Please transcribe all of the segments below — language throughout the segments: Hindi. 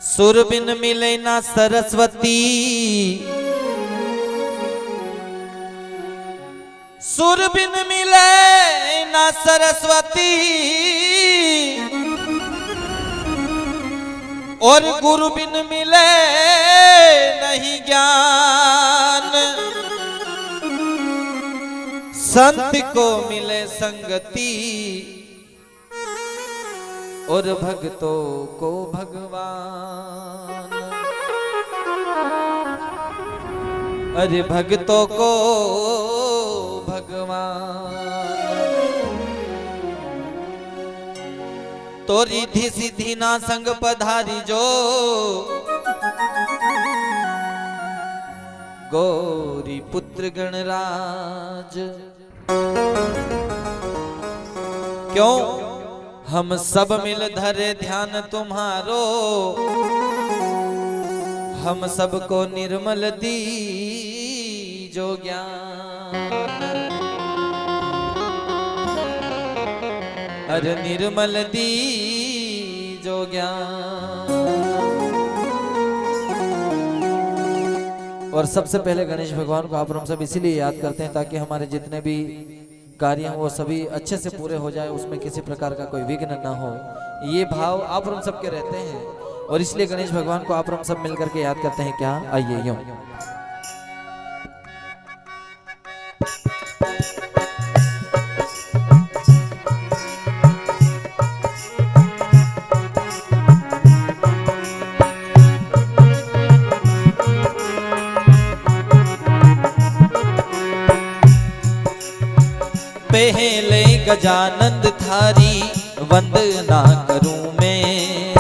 सुर बिन मिले ना सरस्वती, सुर बिन मिले ना सरस्वती, और गुरु बिन मिले नहीं ज्ञान। संत को मिले संगति, और भक्तों को भगवान। अरे भक्तों को भगवान। तो रिधि सिद्धि ना संग पधारी जो, गौरी पुत्र गणराज। क्यों हम सब मिल धरे ध्यान तुम्हारो, हम सबको निर्मल दीजो ज्ञान। अरे निर्मल दीजो ज्ञान। और सबसे पहले गणेश भगवान को आप हम सब इसीलिए याद करते हैं ताकि हमारे जितने भी कार्य हैं वो सभी अच्छे से पूरे हो जाए, उसमें किसी प्रकार का कोई विघ्न ना हो। ये भाव आप हम सब के रहते हैं और इसलिए गणेश भगवान को आप हम सब मिलकर के याद करते हैं। क्या आइए यूं पहले गजानंद थारी वंदना करूं मैं,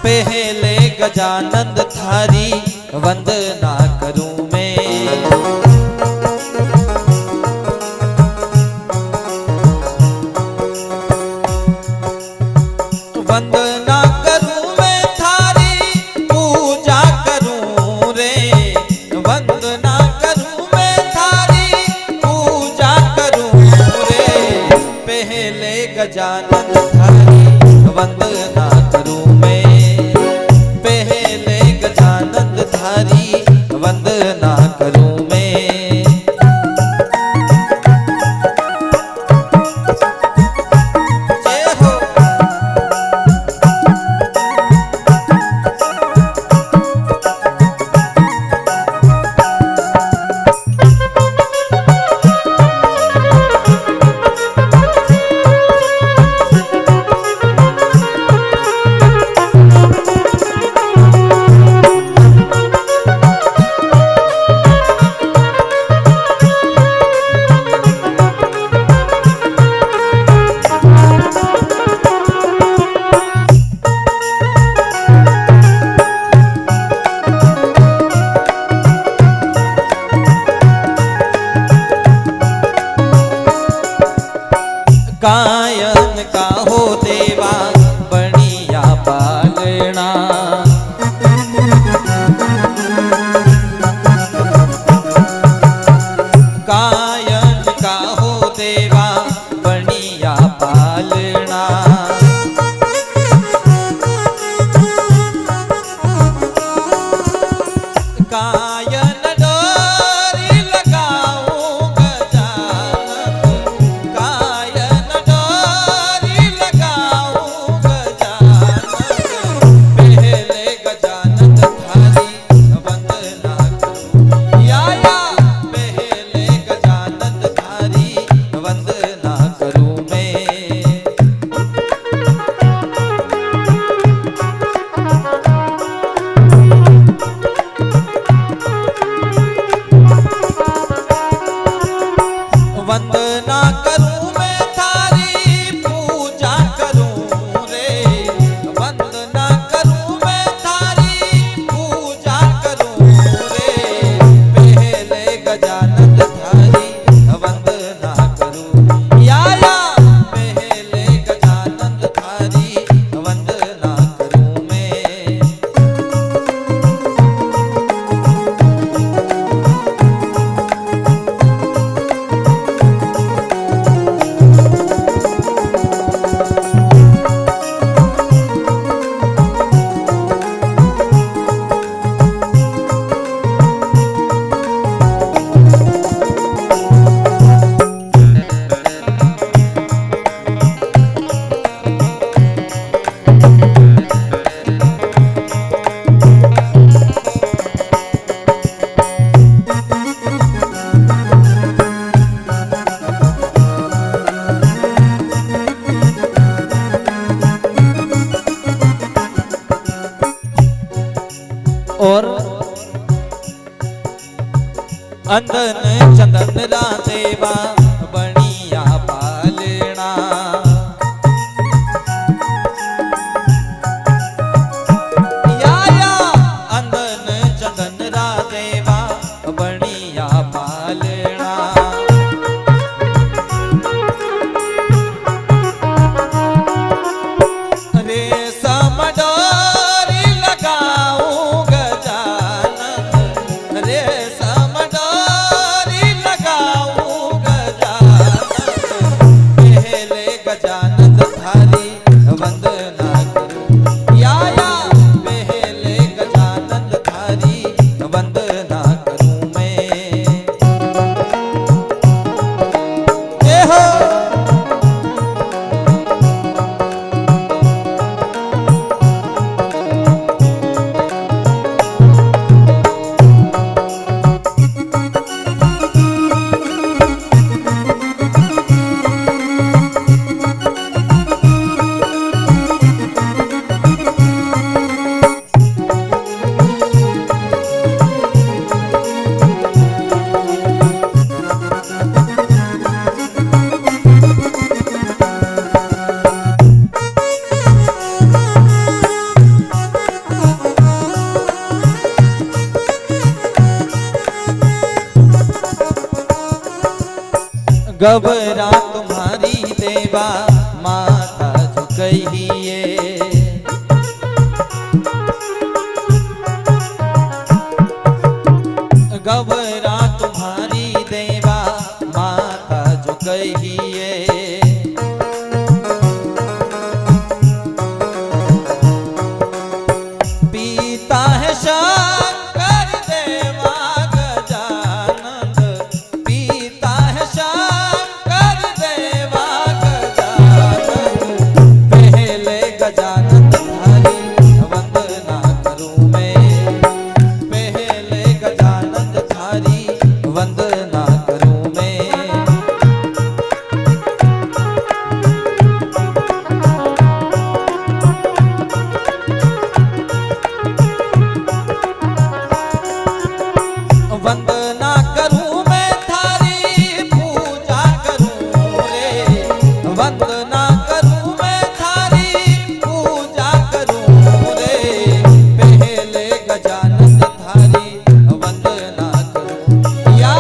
पहले गजानंद थारी वंदना करूं मैं। वंदना करूं मैं थारी पूजा करूं रे, वंदना करूं मैं थारी पूजा करूं रे। पहले गजानन थारी वंदना करूं मैं, पहले गजानन थारी अंदन चंदन रा देवा बनिया पालना। या अंदन चंदन रा देवा बनिया पालना। रेशम डोरी लगाऊं गजानन, रेशम डोरी लगाऊं गजानन, पहले गजानन थारी वंदना करूं। या पहले गजानन थारी वंदना करूं मैं। जय हो। गबरा तुम्हारी देवा माता झुकइए। गबरा तुम्हारी देवा माता झुकइए। पीता है शंकर देवा गजानंद, पीता है शंकर देवा गजानंद, पहले गजानंद थारी वंदना करूं मैं, पहले गजानंद थारी वंदना करूं मैं। वंदना करूं मैं थारी पूजा करूं रे, वंदना करूं मैं थारी पूजा करूं रे, पहले गजानन थारी वंदना करूं। या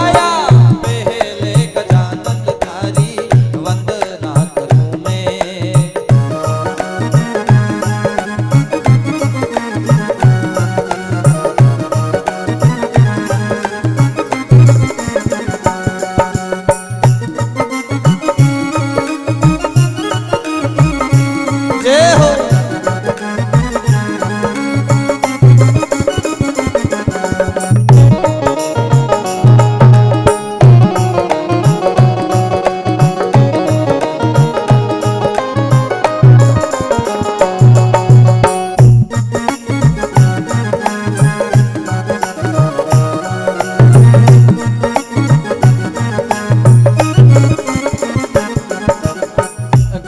पहले गजानन थारी वंदना करूं मैं। जय हो।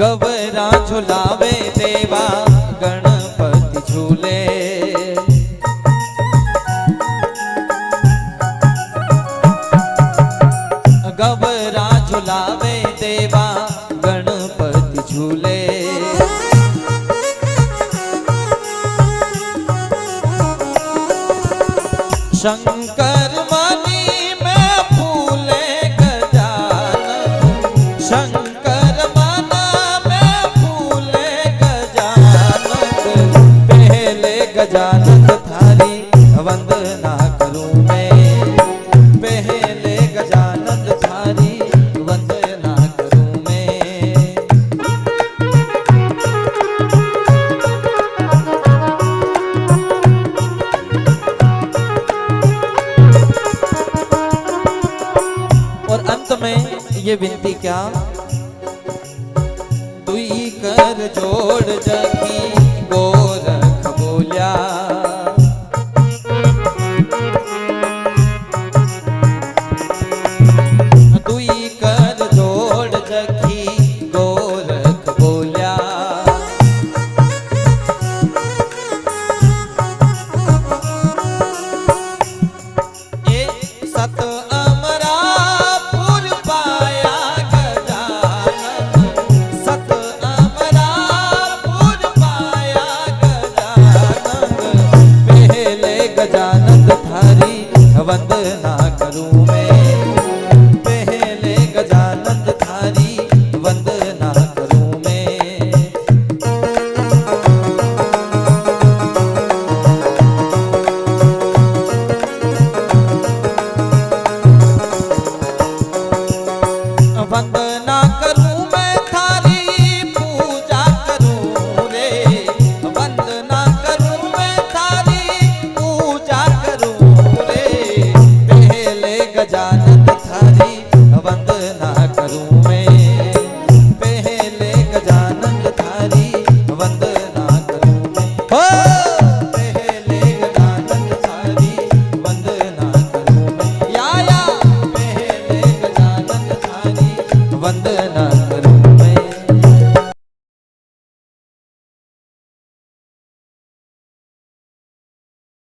गबरा झुलावे देवा गणपति झूले। गबरा झुलावे देवा गणपति झूले। शंकर मणि में फूले गजानन, शंकर मन में फूले गजानन, पहले गजानन थारी वंदना करूं मैं, पहले गजानन थारी वंदना करूं मैं। और अंत में ये विनती क्या, तुई कर जोड़ जगी गो